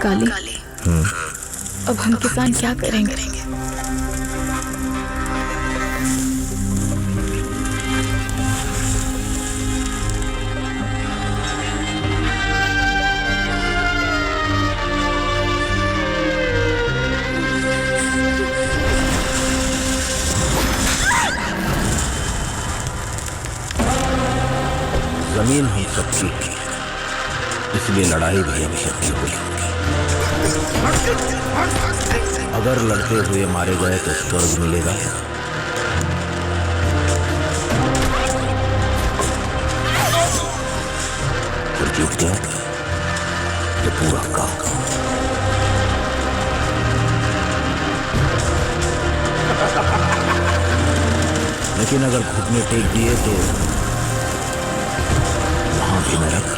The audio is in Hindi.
काली। अब हम किसान क्या करेंगे? जमीन हम सबकी, इसलिए लड़ाई भी हम सबकी होगी। अगर लड़ते हुए मारे गए तो स्वर्ग मिलेगा, और जीत गया तो पूरा काम। लेकिन अगर घुटने टेक दिए तो वहां भी नरक।